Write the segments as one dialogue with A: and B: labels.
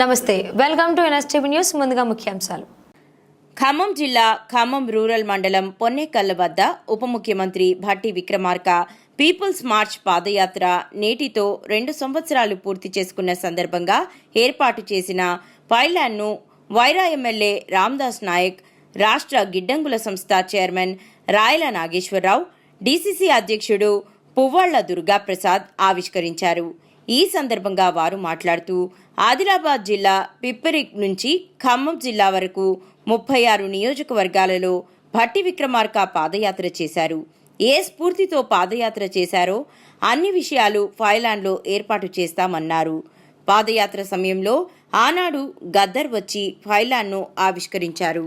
A: నమస్తే, welcome to NSTV news. ముందుగా ముఖ్యాంశాలు.
B: ఖమ్మం జిల్లా ఖమ్మం రూరల్ మండలం పొన్నేకల్ల వద్ద ఉప ముఖ్యమంత్రి భట్టి విక్రమార్క పీపుల్స్ మార్చ్ పాదయాత్ర నేటితో 2 సంవత్సరాలు పూర్తి చేసుకున్న సందర్భంగా ఏర్పాటు చేసిన పైలాన్ను వైరా ఎమ్మెల్యే రామ్దాస్ నాయక్, రాష్ట్ర గిడ్డంగుల సంస్థ చైర్మన్ రాయల నాగేశ్వరరావు, డీసీసీ అధ్యక్షుడు పువ్వాళ్ల దుర్గాప్రసాద్ ఆవిష్కరించారు. ఈ సందర్భంగా వారు మాట్లాడుతూ ఆదిలాబాద్ జిల్లా పిప్పిరి నుంచి ఖమ్మం జిల్లా వరకు 36 నియోజకవర్గాలలో భట్టి విక్రమార్క పాదయాత్ర చేశారు. ఏ స్ఫూర్తితో పాదయాత్ర చేశారో అన్ని విషయాలు ఫైలాన్లో ఏర్పాటు చేస్తామన్నారు. పాదయాత్ర సమయంలో ఆనాడు గద్దర్ వచ్చి ఫైలాన్ను ఆవిష్కరించారు.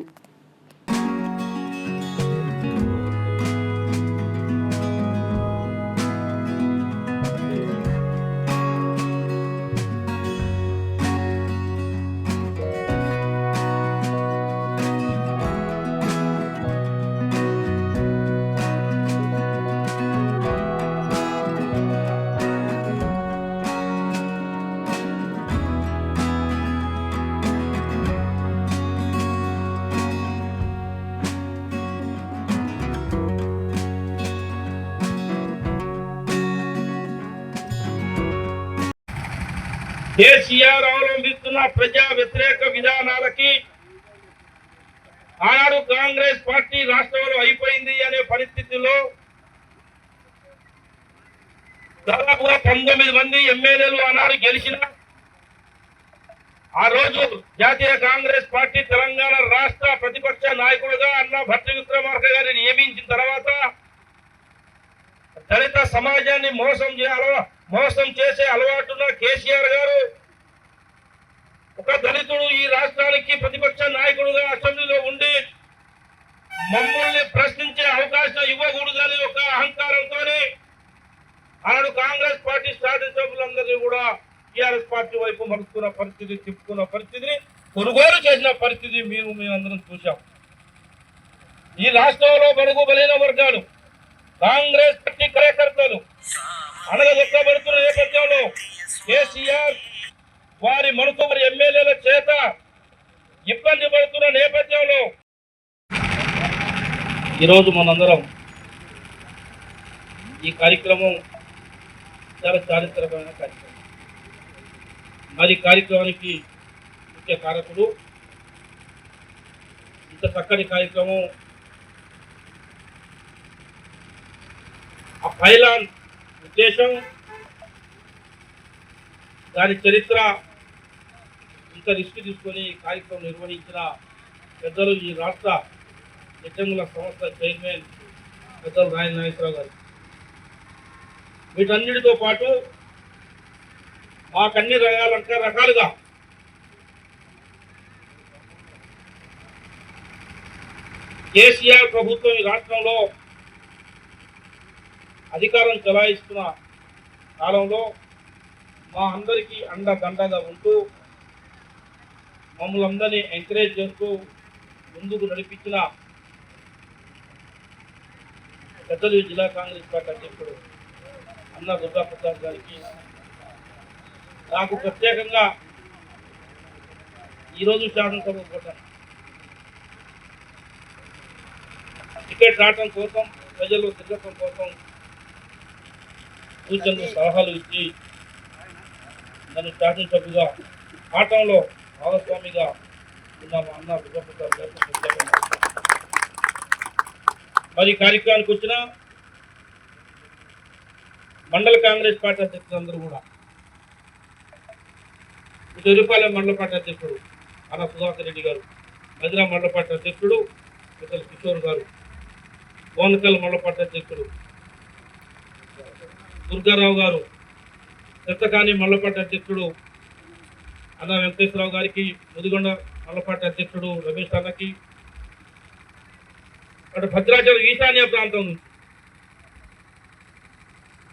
C: కేసీఆర్ అవలంబిస్తున్న ప్రజా వ్యతిరేక విధానాలకి ఆనాడు కాంగ్రెస్ పార్టీ రాష్ట్రంలో అయిపోయింది అనే పరిస్థితిలో దాదాపుగా 19 మంది ఎమ్మెల్యేలు ఆనాడు గెలిచిన ఆ రోజు జాతీయ కాంగ్రెస్ పార్టీ తెలంగాణ రాష్ట్ర ప్రతిపక్ష నాయకుడుగా అన్న భట్టి విక్రమార్క గారిని నియమించిన తర్వాత దళిత సమాజాన్ని మోసం చేసే అలవాటున్న కేసీఆర్ గారు ఒక దళితుడు ఈ రాష్ట్రానికి ప్రతిపక్ష నాయకుడుగా అసెంబ్లీలో ఉండి మమ్మల్ని ప్రశ్నించే అవకాశం ఇవ్వకూడదని ఒక అహంకారంతోనే ఆనాడు కాంగ్రెస్ పార్టీ శాసనసభ్యులందరినీ కూడా టీఆర్ఎస్ పార్టీ వైపు మలుచుకున్న పరిస్థితి, తిప్పుకున్న పరిస్థితిని కొనుగోలు చేసిన పరిస్థితి మేమందరం చూశాం. ఈ రాష్ట్రంలో బడుగు బలైన వర్గాలు కాంగ్రెస్ పార్టీ కార్యకర్తలు అణగదొక్కబడుతున్న నేపథ్యంలో కేసీఆర్ వారి మనుతోరి ఎమ్మెల్యేల చేత ఇబ్బంది పడుతున్న నేపథ్యంలో ఈరోజు మనందరం ఈ కార్యక్రమం చాలా చారిత్రకమైన కార్యక్రమం. మరి కార్యక్రమానికి ముఖ్య కారకుడు, ఇంత చక్కటి కార్యక్రమం ఆ పైలాన్ ఉద్దేశం, దాని చరిత్ర, ఇంత రిస్క్ తీసుకొని కార్యక్రమం నిర్వహించిన పెద్దలు ఈ రాష్ట్ర గిడ్డంగుల సంస్థ చైర్మన్ పెద్దలు రాయల నాగేశ్వరరావు గారు. వీటన్నిటితో పాటు మాకన్ని రకాలుగా కేసీఆర్ ప్రభుత్వం ఈ రాష్ట్రంలో అధికారం చెలాయిస్తున్న కాలంలో మా అందరికీ అండదండగా ఉంటూ మమ్మల్ని అందరినీ ఎంకరేజ్ చేస్తూ ముందుకు నడిపించిన పెద్దలు జిల్లా కాంగ్రెస్ పార్టీ అధ్యక్షుడు అన్న దుర్గాప్రసాద్ గారికి నాకు ప్రత్యేకంగా ఈరోజు శాసనసభ కోసం టికెట్ రావడం కోసం, ప్రజలు తిరగటం కోసం సూచనలు, సలహాలు ఇచ్చి నన్ను శాసనసభ్యుగా ఆటంలో భాగస్వామిగా ఉన్న అన్న దుర్గాప్రసాద్ గారికి ప్రత్యేకంగా మరి కార్యక్రమానికి వచ్చిన మండల కాంగ్రెస్ పార్టీ అధ్యక్షులందరూ కూడా, తిరుపాలెం మండల పార్టీ అధ్యక్షుడు అన్న సుధాకర్ రెడ్డి గారు, మధిరా మండల పార్టీ అధ్యక్షుడు మిగతా కిషోర్ గారు, కోనకల్ మండల పార్టీ అధ్యక్షుడు దుర్గారావు గారు, చెత్తకాని మండల పార్టీ అధ్యక్షుడు అన్న వెంకటేశ్వరరావు గారికి, ముదిగొండ మండల పార్టీ అధ్యక్షుడు రమేష్ అన్నకి, అటు భద్రాచలం ఈశాన్య ప్రాంతం నుంచి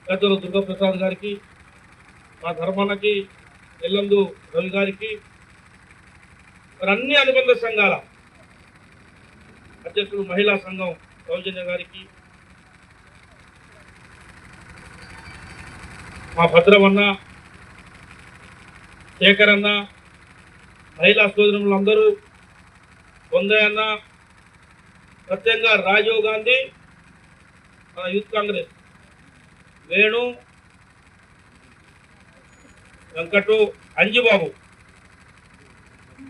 C: పెద్దలు దుర్గాప్రసాద్ గారికి, మా ధర్మన్నకి, ఎల్లందు రవి గారికి, మరి అన్ని అనుబంధ సంఘాల అధ్యక్షుడు మహిళా సంఘం సౌజన్య గారికి, మా భద్రమన్న, శేఖర్ అన్న, మహిళా సోదరులందరూ పొందయన్న, ప్రత్యేకంగా రాజీవ్ గాంధీ, మన యూత్ కాంగ్రెస్ వేణు, వెంకటు, అంజిబాబు,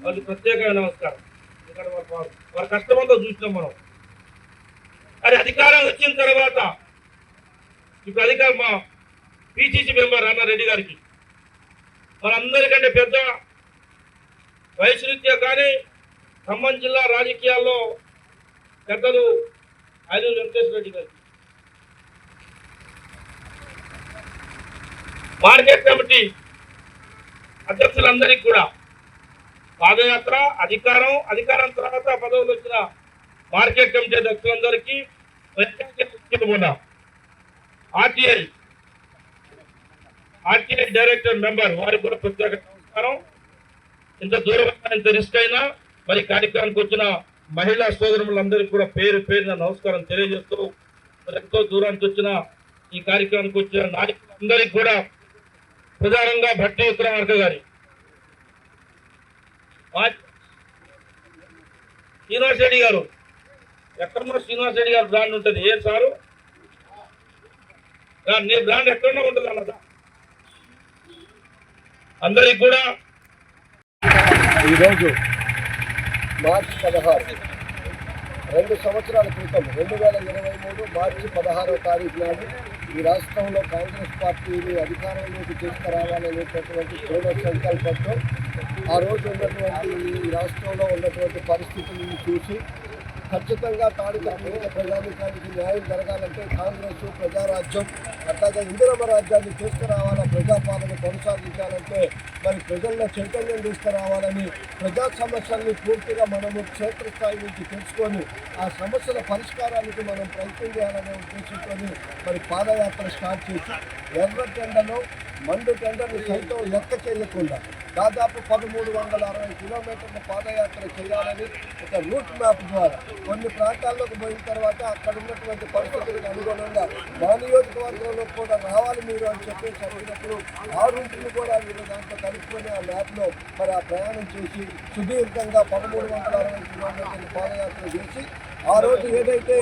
C: వాళ్ళకి ప్రత్యేకమైన నమస్కారం. ఎందుకంటే వారి కష్టమంతా చూసినాం మనం. అది అధికారం వచ్చిన తర్వాత ఇప్పుడు అధికారం మా పిసిసి మెంబర్ అన్నారెడ్డి గారికి మనందరికంటే పెద్ద వయసు రీత్యా కానీ ఖమ్మం జిల్లా రాజకీయాల్లో పెద్దలు ఐనూరు వెంకటేశ్వర రెడ్డి గారికి, మార్కెట్ కమిటీ అధ్యక్షులందరికీ కూడా పాదయాత్ర, అధికారం తర్వాత పదవులు వచ్చిన మార్కెట్ కమిటీ అధ్యక్షులందరికీ ఆర్టీఐ డైరెక్టర్ మెంబర్ వారికి కూడా ప్రత్యేక నమస్కారం. ఇంత దూరం ఇంత రిస్క్ అయినా మరి కార్యక్రమానికి వచ్చిన మహిళా సోదరులందరికీ కూడా పేరు పేరున నమస్కారం తెలియజేస్తూ మరి ఎంతో దూరానికి వచ్చిన ఈ కార్యక్రమానికి వచ్చిన నాయకులందరికీ కూడా ప్రధానంగా భట్టి విక్రమార్క గారి, శ్రీనివాస్ రెడ్డి గారు, ఎక్కడన్నా శ్రీనివాస్ రెడ్డి గారు బ్రాండ్ ఉంటుంది. ఏం సారు నీ బ్రాండ్ ఎక్కడన్నా ఉంటుంది అన్నదా. అందరికి కూడా
D: ఈరోజు మార్చి 16 2 సంవత్సరాల క్రితం 2023 మార్చి 16వ తారీఖు నాడు ఈ రాష్ట్రంలో కాంగ్రెస్ పార్టీని అధికారంలోకి తీసుకురావాలనేటటువంటి దృఢ సంకల్పంతో ఆ రోజు ఉన్నటువంటి ఈ రాష్ట్రంలో ఉన్నటువంటి పరిస్థితులను చూసి ఖచ్చితంగా తాడిత పేద ప్రజానికానికి న్యాయం జరగాలంటే కాంగ్రెస్ ప్రజారాజ్యం అట్లాగే ఇందిరమ్మ రాజ్యాన్ని తీసుకురావాలా, ప్రజాపాలన కొనసాగించాలంటే మరి ప్రజల్లో చైతన్యం తీసుకురావాలని, ప్రజా సమస్యల్ని పూర్తిగా మనము క్షేత్రస్థాయి నుంచి తెలుసుకొని ఆ సమస్యల పరిష్కారానికి మనం ప్రయత్నం చేయాలనే ఉద్దేశంతో మరి పాదయాత్ర స్టార్ట్ చేసి ఎర్రటెండలో మండు టెండర్ని సైతం లెక్క చేయకుండా దాదాపు 1360 కిలోమీటర్ల పాదయాత్ర చేయాలని ఒక రూట్ మ్యాప్ ద్వారా కొన్ని ప్రాంతాల్లోకి పోయిన తర్వాత అక్కడ ఉన్నటువంటి పరిస్థితులకు అనుగుణంగా మా నియోజకవర్గంలో కూడా రావాలి మీరు అని చెప్పేసి అడిగినప్పుడు ఆ రూట్ని కూడా మీరు దాంట్లో కలుపుకొని ఆ మ్యాప్లో మరి ఆ ప్రయాణం చేసి సుదీర్ఘంగా 1360 కిలోమీటర్ల పాదయాత్ర చేసి ఆ రోజు ఏదైతే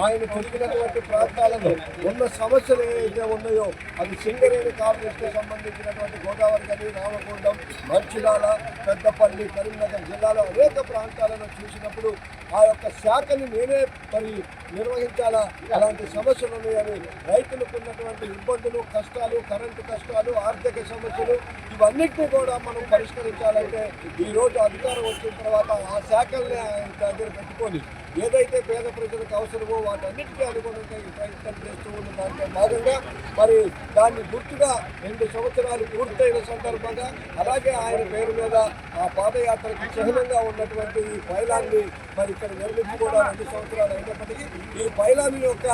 D: ఆయన తిరిగినటువంటి ప్రాంతాలలో ఉన్న సమస్యలు ఏవైతే ఉన్నాయో అవి సింగరేణి కాంగ్రెస్కి సంబంధించినటువంటి గోదావరి గని, రామగుండం, మంచిర్యాల, పెద్దపల్లి, కరీంనగర్ జిల్లాలో అనేక ప్రాంతాలను చూసినప్పుడు ఆ యొక్క శాఖని నేనే మరి నిర్వహించాలా, అలాంటి సమస్యలు ఉన్నాయని రైతులకు ఉన్నటువంటి ఇబ్బందులు, కష్టాలు, కరెంటు కష్టాలు, ఆర్థిక సమస్యలు ఇవన్నిటినీ కూడా మనం పరిష్కరించాలంటే ఈరోజు అధికారం వచ్చిన తర్వాత ఆ శాఖల్ని ఆయన దగ్గర పెట్టుకొని ఏదైతే పేద ప్రజలకు అవసరమో వాటన్నిటికీ అనుగుణంగా ఈ ప్రయత్నం చేస్తూ ఉన్న దాంట్లో భాగంగా మరి దాన్ని గుర్తుగా 2 సంవత్సరాలు పూర్తయిన సందర్భంగా అలాగే ఆయన పేరు మీద ఆ పాదయాత్రకు చిహ్నంగా ఉన్నటువంటి ఈ పైలాన్ని మరి ఇక్కడ నిర్మించుకోవడం 2 సంవత్సరాలు అయినప్పటికీ ఈ పైలాన్ యొక్క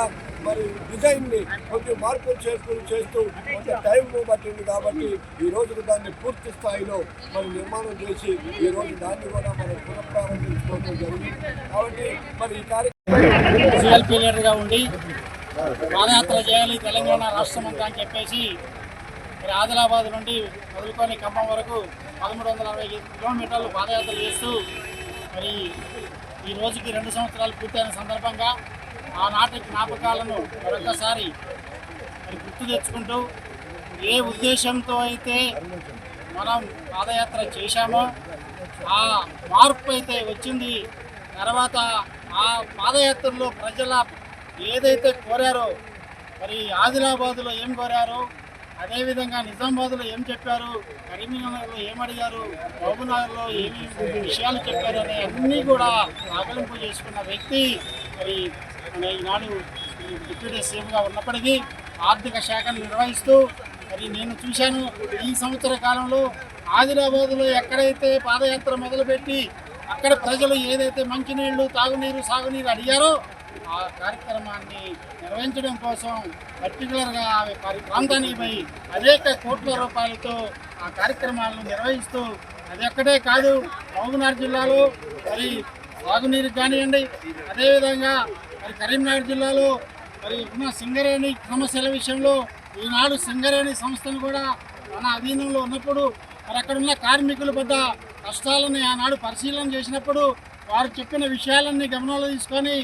D: మరి డిజైన్ని కొంచెం మార్పులు చేస్తూ కొంత టైం పట్టింది కాబట్టి ఈ రోజు దాన్ని పూర్తి స్థాయిలో మరి నిర్మాణం చేసి ఈ రోజు దాన్ని కూడా మనం పునఃప్రారంభించుకోవడం జరిగింది. కాబట్టి మరి ఈ కార్యక్రమం
E: సిఎల్పీ లీడర్గా ఉండి పాదయాత్ర చేయాలి తెలంగాణ రాష్ట్రం అంతా అని చెప్పేసి మరి ఆదిలాబాద్ నుండి మొదలుకొని ఖమ్మం వరకు 1360 కిలోమీటర్లు పాదయాత్ర చేస్తూ మరి ఈ రోజుకి 2 సంవత్సరాలు పూర్తయిన సందర్భంగా ఆనాటి జ్ఞాపకాలను మరొకసారి మరి గుర్తు తెచ్చుకుంటూ ఏ ఉద్దేశంతో అయితే మనం పాదయాత్ర చేశామో ఆ మార్పు అయితే వచ్చింది. తర్వాత ఆ పాదయాత్రలో ప్రజల ఏదైతే కోరారో మరి ఆదిలాబాదులో ఏం కోరారో అదేవిధంగా నిజామాబాద్లో ఏం చెప్పారు, కరీంనగర్లో ఏమడిగారు, మహబూబ్నగర్లో ఏమి విషయాలు చెప్పారు అనే అన్నీ కూడా ఆకలింపు చేసుకున్న వ్యక్తి మరి ఈనాడు డిప్యూటీ సీఎంగా ఉన్నప్పటికీ ఆర్థిక శాఖను నిర్వహిస్తూ మరి నేను చూశాను ఈ సంవత్సర కాలంలో ఆదిలాబాద్లో ఎక్కడైతే పాదయాత్ర మొదలుపెట్టి అక్కడ ప్రజలు ఏదైతే మంచినీళ్లు, తాగునీరు, సాగునీరు అడిగారో ఆ కార్యక్రమాన్ని నిర్వహించడం కోసం పర్టికులర్గా ప్రాంతానికి పోయి అనేక కోట్ల రూపాయలతో ఆ కార్యక్రమాలను నిర్వహిస్తూ అది ఒక్కటే కాదు మహబూబ్నగర్ జిల్లాలో మరి సాగునీరు కానివ్వండి, అదేవిధంగా మరి కరీంనగర్ జిల్లాలో మరి ఉన్న సింగరేణి సమస్యల విషయంలో ఈనాడు సింగరేణి సంస్థను కూడా మన అధీనంలో ఉన్నప్పుడు మరి అక్కడ ఉన్న కార్మికుల వద్ద కష్టాలని ఆనాడు పరిశీలన చేసినప్పుడు వారు చెప్పిన విషయాలన్నీ గమనంలో తీసుకొని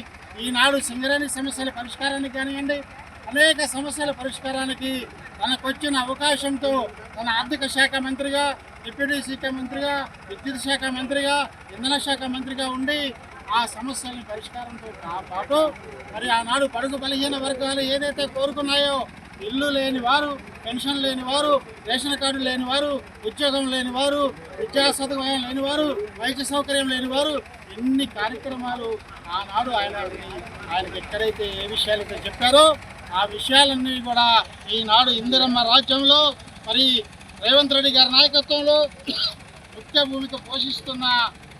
E: ఈనాడు సింగరేణి సమస్యల పరిష్కారానికి కానివ్వండి, అనేక సమస్యల పరిష్కారానికి తనకు వచ్చిన అవకాశంతో తన ఆర్థిక శాఖ మంత్రిగా, డిప్యూటీ శాఖ మంత్రిగా, విద్యుత్ శాఖ మంత్రిగా, ఇంధన శాఖ మంత్రిగా ఉండి ఆ సమస్యల్ని పరిష్కారంతో పాటు మరి ఆనాడు బడుగు బలహీన వర్గాలు ఏదైతే కోరుకున్నాయో, ఇల్లు లేని వారు, పెన్షన్ లేని వారు, రేషన్ కార్డు లేని వారు, ఉద్యోగం లేని వారు, విద్యా సదుపాయం లేని వారు, వైద్య సౌకర్యం లేని వారు, ఇన్ని కార్యక్రమాలు ఆనాడు ఆయనకి ఎక్కడైతే ఏ విషయాలైతే చెప్పారో ఆ విషయాలన్నీ కూడా ఈనాడు ఇందిరమ్మ రాజ్యంలో మరి రేవంత్ రెడ్డి గారి నాయకత్వంలో ముఖ్య భూమిక పోషిస్తున్న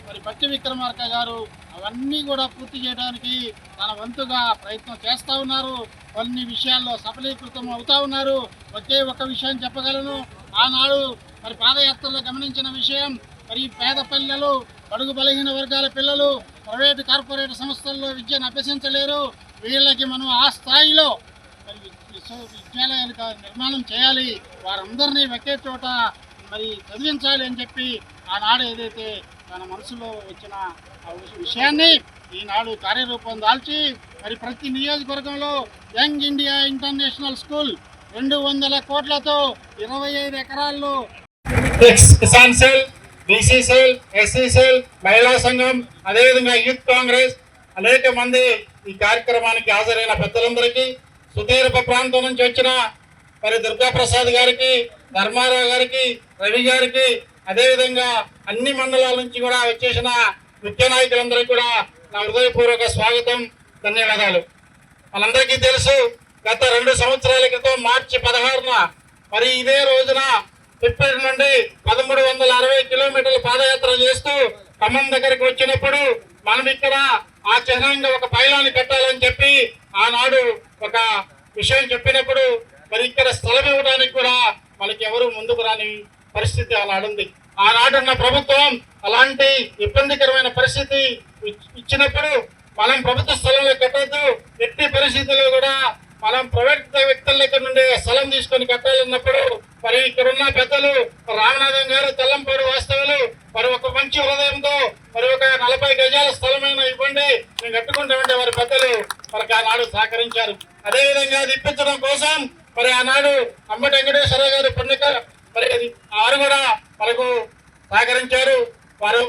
E: మరి భట్టి విక్రమార్క గారు అవన్నీ కూడా పూర్తి చేయడానికి తన వంతుగా ప్రయత్నం చేస్తూ ఉన్నారు. కొన్ని విషయాల్లో సఫలీకృతం అవుతా ఉన్నారు. ఒకే ఒక విషయం చెప్పగలను, ఆనాడు మరి పాదయాత్రలో గమనించిన విషయం, మరి పేద పిల్లలు, బడుగు బలహీన వర్గాల పిల్లలు ప్రైవేటు కార్పొరేట్ సంస్థల్లో విద్యను అభ్యసించలేరు. వీళ్ళకి మనం ఆ స్థాయిలో మరి విద్యాలయాలు నిర్మాణం చేయాలి, వారందరినీ ఒకే చోట మరి చదివించాలి అని చెప్పి ఆనాడు ఏదైతే తన మనసులో వచ్చిన ఆ విషయాన్ని ఈనాడు కార్యరూపం దాల్చి మరి ప్రతి నియోజకవర్గంలో యంగ్ ఇండియా ఇంటర్నేషనల్ స్కూల్ 200 కోట్లతో 25 ఎకరాల్లో
C: Kisan cell, BC cell, SC cell, మహిళా సంఘం, అదేవిధంగా యూత్ కాంగ్రెస్ అనేక మంది ఈ కార్యక్రమానికి హాజరైన పెద్దలందరికీ, సుదీర్ఘ ప్రాంతం నుంచి వచ్చిన మరి దుర్గాప్రసాద్ గారికి, ధర్మారావు గారికి, రవి గారికి, అదేవిధంగా అన్ని మండలాల నుంచి కూడా వచ్చేసిన ముఖ్య నాయకులందరికీ కూడా నా హృదయపూర్వక స్వాగతం, ధన్యవాదాలు. మనందరికీ తెలుసు, గత 2 సంవత్సరాల క్రితం మార్చి 16న మరి ఇదే రోజున పిప్పటి నుండి 1360 కిలోమీటర్ల పాదయాత్ర చేస్తూ ఖమ్మం దగ్గరికి వచ్చినప్పుడు మనం ఇక్కడ ఆ చిహ్నంగా ఒక పైలాన్ని కట్టాలని చెప్పి ఆనాడు ఒక విషయం చెప్పినప్పుడు మరి ఇక్కడ స్థలం ఇవ్వడానికి కూడా మనకి ఎవరు ముందుకు రాని పరిస్థితి ఆనాడుంది. ఆనాడున్న ప్రభుత్వం అలాంటి ఇబ్బందికరమైన పరిస్థితి ఇచ్చినప్పుడు మనం ప్రభుత్వ స్థలంలో కట్టద్దు, ఎట్టి పరిస్థితుల్లో కూడా మనం ప్రైవేట్ వ్యక్తుల దగ్గర నుండి స్థలం తీసుకొని కట్టాలన్నప్పుడు మరి ఇక్కడున్న పెద్దలు రామనాథం గారు, తెల్లంపాడు వాస్తవులు మరి ఒక మంచి హృదయంతో మరి ఒక 40 గజాల స్థలమైన ఇవ్వండి మేము కట్టుకుంటామంటే వారి పెద్దలు మనకు ఆనాడు సహకరించారు. అదేవిధంగా అది ఇప్పించడం కోసం మరి ఆనాడు అంబటి వెంకటేశ్వరరావు గారు పుణ్యక మరి వారు కూడా మనకు సహకరించారు.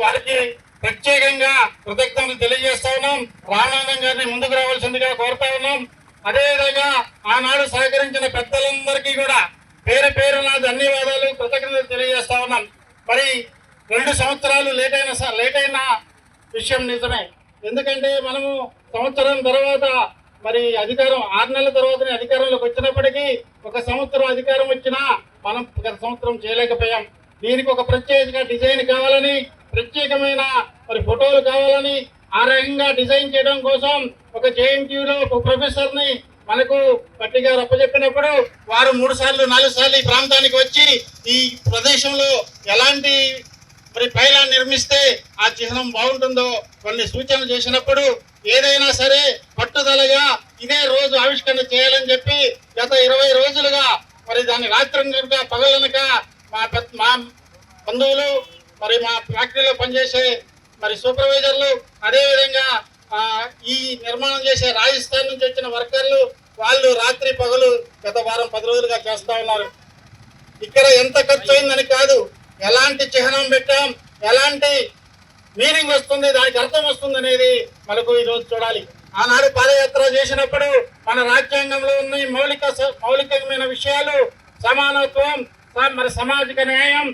C: వారికి ప్రత్యేకంగా కృతజ్ఞతలు తెలియజేస్తా ఉన్నాం. రామనాథం గారిని ముందుకు రావాల్సిందిగా కోరుతా ఉన్నాం. అదేవిధంగా ఆనాడు సహకరించిన పెద్దలందరికీ కూడా పేరు పేరున ధన్యవాదాలు, కృతజ్ఞతలు తెలియజేస్తా ఉన్నాం. మరి 2 సంవత్సరాలు లేట్ అయిన విషయం నిజమే. ఎందుకంటే మనము సంవత్సరం తర్వాత మరి అధికారం 6 నెలల తర్వాతనే అధికారంలోకి వచ్చినప్పటికీ 1 సంవత్సరం అధికారం వచ్చినా మనం గత సంవత్సరం చేయలేకపోయాం. దీనికి ఒక ప్రత్యేక డిజైన్ కావాలని, ప్రత్యేకమైన మరి ఫోటోలు కావాలని ఆ రకంగా డిజైన్ చేయడం కోసం ఒక జేఎన్టీయూలో ఒక ప్రొఫెసర్ని మనకు పట్టి గారు అప్పచెప్పినప్పుడు వారు 3 సార్లు 4 సార్లు ఈ ప్రాంతానికి వచ్చి ఈ ప్రదేశంలో ఎలాంటి మరి పైలాన్ని నిర్మిస్తే ఆ చిహ్నం బాగుంటుందో కొన్ని సూచనలు చేసినప్పుడు ఏదైనా సరే పట్టుదలగా ఇదే రోజు ఆవిష్కరణ చేయాలని చెప్పి గత 20 రోజులుగా మరి దాన్ని రాత్రంగా పగలనక మా బంధువులు మరి మా ఫ్యాక్టరీలో పనిచేసే మరి సూపర్వైజర్లు, అదేవిధంగా ఈ నిర్మాణం చేసే రాజస్థాన్ నుంచి వచ్చిన వర్కర్లు వాళ్ళు రాత్రి పగలు గత వారం 10 రోజులుగా చేస్తూ ఉన్నారు. ఇక్కడ ఎంత ఖర్చు అయిందని కాదు, ఎలాంటి చిహ్నం పెట్టాం, ఎలాంటి మీనింగ్ వస్తుంది, దానికి అర్థం వస్తుంది అనేది మనకు ఈరోజు చూడాలి. ఆనాడు పాదయాత్ర చేసినప్పుడు మన రాజ్యాంగంలో ఉన్న మౌలికమైన విషయాలు, సమానత్వం, మరి సామాజిక న్యాయం,